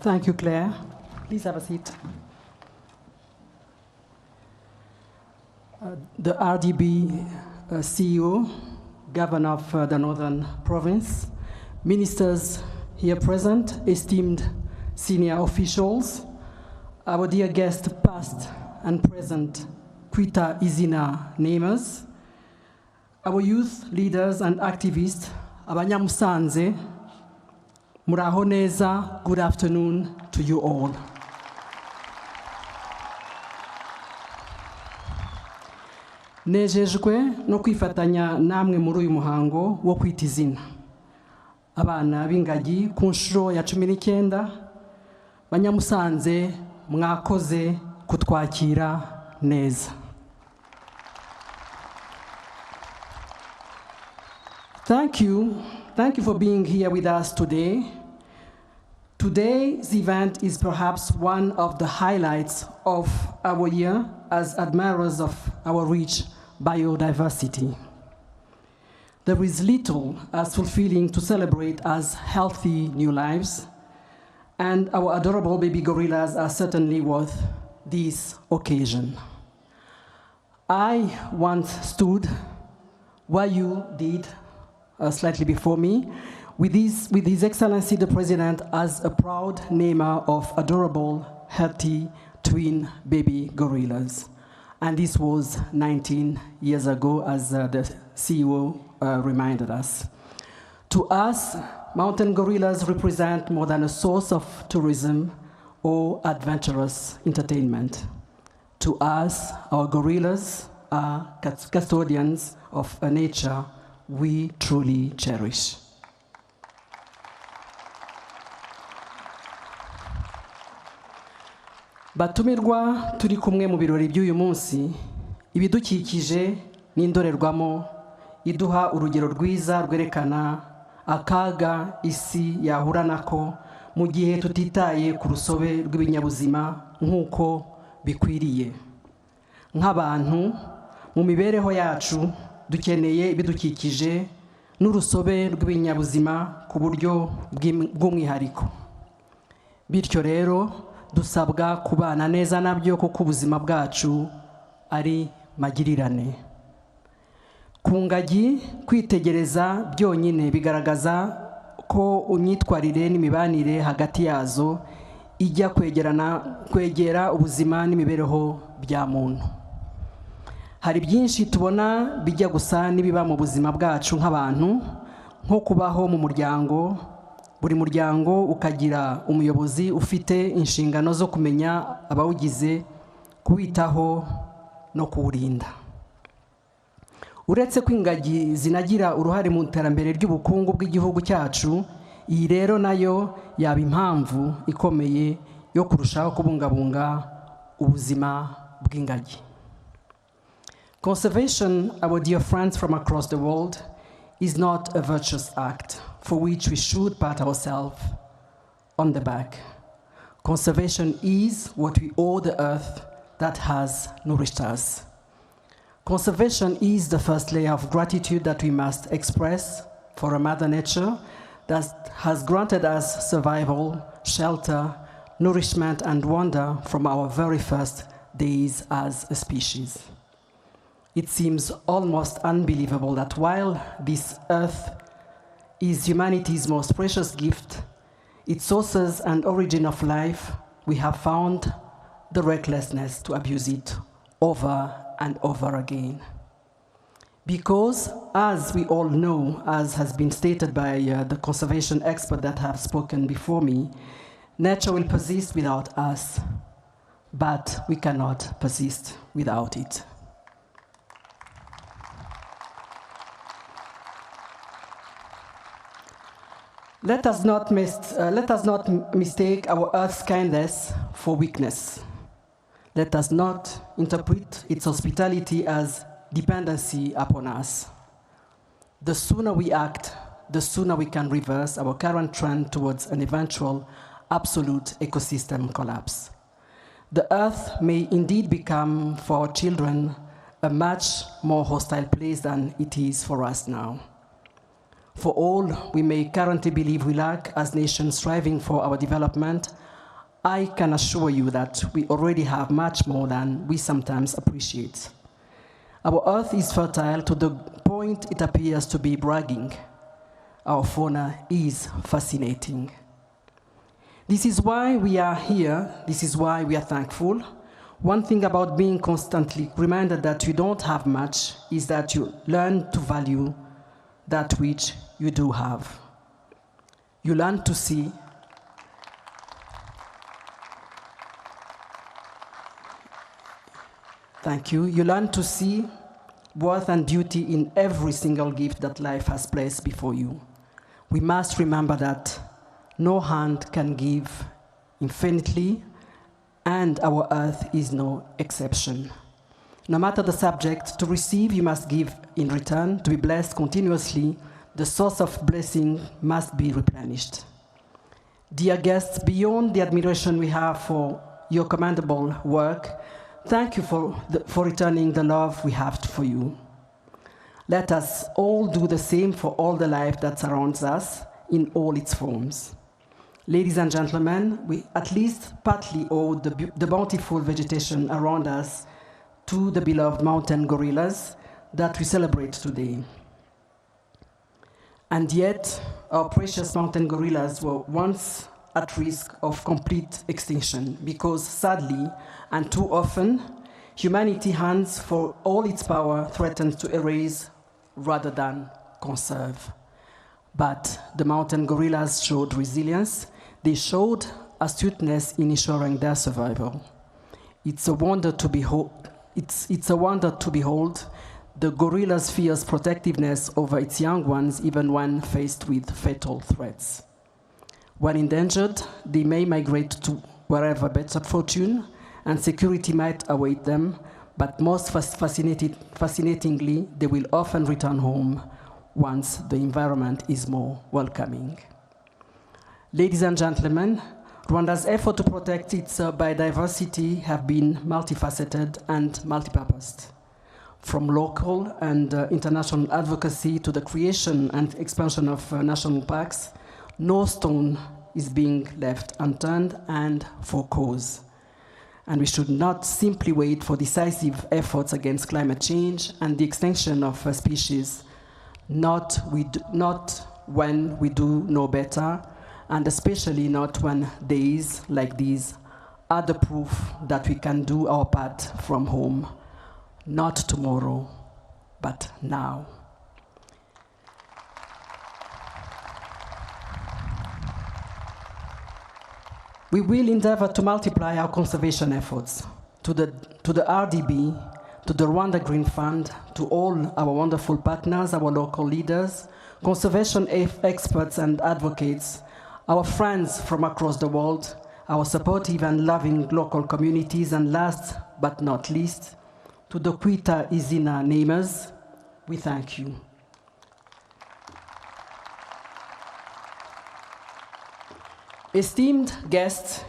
Thank you, Claire. Please have a seat. The RDB CEO, Governor of the Northern Province, ministers here present, esteemed senior officials, our dear guests past and present, Kwita, Izina namers, our youth leaders and activists, abanyamusanze, muraho neza, good afternoon to you all. Nejejwe no kwifatanya namwe muri uyu muhango wo kwita izina. Abana b'ingagi ku nshuro ya 19, banyamusanze mwakoze kutwakira neza. Thank you for being here with us today. Today's event is perhaps one of the highlights of our year as admirers of our rich biodiversity. There is little as fulfilling to celebrate as healthy new lives, and our adorable baby gorillas are certainly worth this occasion. I once stood where you did slightly before me, with His Excellency the President as a proud namer of adorable, healthy twin baby gorillas. And this was 19 years ago, as the CEO reminded us. To us, mountain gorillas represent more than a source of tourism or adventurous entertainment. To us, our gorillas are custodians of a nature we truly cherish. Batumirwa turi kumwe mu birori by'uyu munsi, ibidukikije n'indorerwamo iduha urugero rwiza rwerekana akaga isi yahura nako mu gihe tutitaye ku rusobe rw'ibinyabuzima nk'uko bikwiriye. Nk'abantu mu mibereho yacu dukeneye ibidukikije n'urusobe rw'ibinyabuzima ku buryo bw'umwihariko. Bityo rero dusabwa kubana neza nabyo kuko ubuzima bwacu ari magirirane. Ku ngagi kwitegereza byonyine bigaragaza ko imyitwarire n'imibanire hagati yazo ijya kwegera ubuzima n'imibereho bya muntu. Hari byinshi tubona bijya gusa n'ibiba mu buzima bwacu nk'abantu, nko kubaho mu muryango. Buri muryango ukagira umuyobozi ufite inshingano zo kumenya abawugize, kuwitaho no kuwurinda. Uretse ko ingagi zinagira uruhare mu iterambere ry'ubukungu bw'igihugu cyacu, iyi rero nayo yaba impamvu ikomeye yo kurushaho kubungabunga ubuzima bw'ingagi. Conservation, our dear friends from across the world, is not a virtuous act for which we should pat ourselves on the back. Conservation is what we owe the earth that has nourished us. Conservation is the first layer of gratitude that we must express for a Mother Nature that has granted us survival, shelter, nourishment, and wonder from our very first days as a species. It seems almost unbelievable that while this earth is humanity's most precious gift, its sources and origin of life, we have found the recklessness to abuse it over and over again. Because, as we all know, as has been stated by the conservation experts that have spoken before me, nature will persist without us, but we cannot persist without it. Let us not mistake our Earth's kindness for weakness. Let us not interpret its hospitality as dependency upon us. The sooner we act, the sooner we can reverse our current trend towards an eventual absolute ecosystem collapse. The Earth may indeed become, for our children, a much more hostile place than it is for us now. For all we may currently believe we lack as nations striving for our development, I can assure you that we already have much more than we sometimes appreciate. Our earth is fertile to the point it appears to be bragging. Our fauna is fascinating. This is why we are here. This is why we are thankful. One thing about being constantly reminded that you don't have much is that you learn to value that which you do have. You learn to see. Thank you. You learn to see worth and beauty in every single gift that life has placed before you. We must remember that no hand can give infinitely, and our earth is no exception. No matter the subject, to receive you must give in return. To be blessed continuously, the source of blessing must be replenished. Dear guests, beyond the admiration we have for your commendable work, thank you for returning the love we have for you. Let us all do the same for all the life that surrounds us in all its forms. Ladies and gentlemen, we at least partly owe the bountiful vegetation around us to the beloved mountain gorillas that we celebrate today. And yet, our precious mountain gorillas were once at risk of complete extinction because sadly, and too often, humanity hunts for all its power, threatens to erase rather than conserve. But the mountain gorillas showed resilience. They showed astuteness in ensuring their survival. It's a wonder to behold. It's a wonder to behold the gorilla's fierce protectiveness over its young ones, even when faced with fatal threats. When endangered, they may migrate to wherever better fortune and security might await them, but most fascinatingly, they will often return home once the environment is more welcoming. Ladies and gentlemen, Rwanda's effort to protect its biodiversity have been multifaceted and multipurposed. From local and international advocacy to the creation and expansion of national parks, no stone is being left unturned and for cause. And we should not simply wait for decisive efforts against climate change and the extinction of species, not when we do know better, and especially not when days like these are the proof that we can do our part from home, not tomorrow, but now. We will endeavor to multiply our conservation efforts to the RDB, to the Rwanda Green Fund, to all our wonderful partners, our local leaders, conservation experts and advocates, our friends from across the world, our supportive and loving local communities, and last but not least, to the Kwita Izina namers, we thank you. Esteemed guests,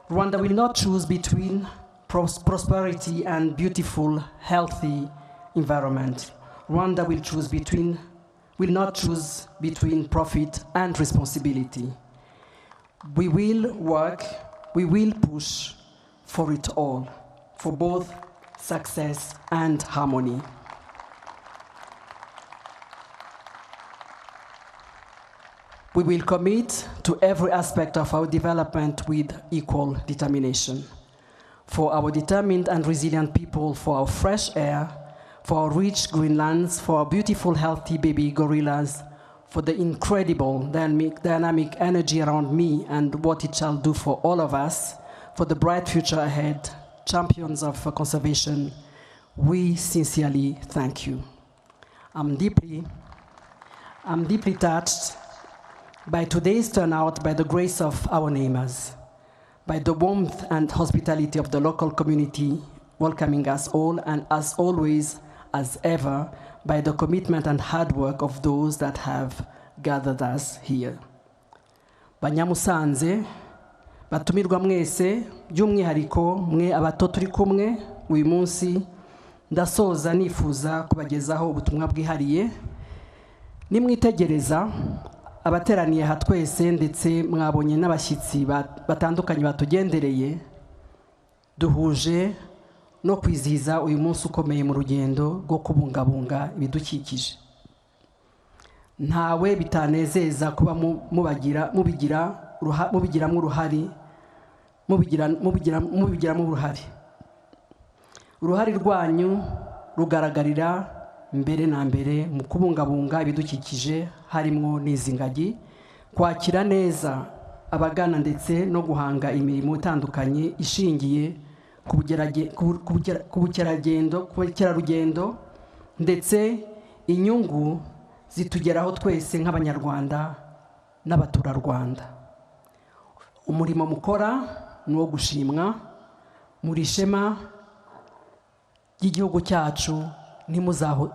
Rwanda will not choose between prosperity and beautiful, healthy environment. Rwanda will not choose between profit and responsibility. We will work, we will push for it all, for both success and harmony. We will commit to every aspect of our development with equal determination. For our determined and resilient people, for our fresh air, for our rich green lands, for our beautiful, healthy baby gorillas, for the incredible dynamic energy around me and what it shall do for all of us, for the bright future ahead, champions of conservation, we sincerely thank you. I'm deeply touched by today's turnout, by the grace of our neighbors, by the warmth and hospitality of the local community welcoming us all, and as always, as ever, by the commitment and hard work of those that have gathered us here. Banyamusanze, batumirwa mwese, by'umwihariko mwe abato turi kumwe uyu munsi, ndasoza nifuza kubagezaho ubutumwa bwihariye. Nimwitegereza abateraniye aha twese ndetse mwabonye n'abashyitsi batandukanye batugendereye, duhuje no kwizihiza uyu munsi ukomeye mu rugendo rwo kubungabunga ibidukikije. Ntawe bitanezeza kuba mubigiramo uruhare. Uruhare rwanyu rugaragarira mbere na mbere mu kubungabunga ibidukikije, harimo n'izi ngagi, kwakira neza abagana ndetse no guhanga imirimo itandukanye ishingiye ku bukerarugendo, ndetse inyungu zitugeraho twese nk'Abanyarwanda n'abaturarwanda. Umurimo mukora ni uwo gushimwa, muri ishema ry'igihugu cyacu,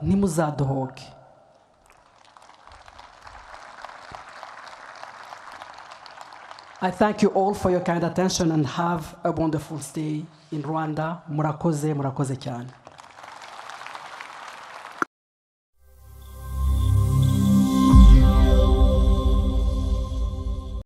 ntimuzadohoke. I thank you all for your kind attention and have a wonderful stay in Rwanda. Murakoze cyane.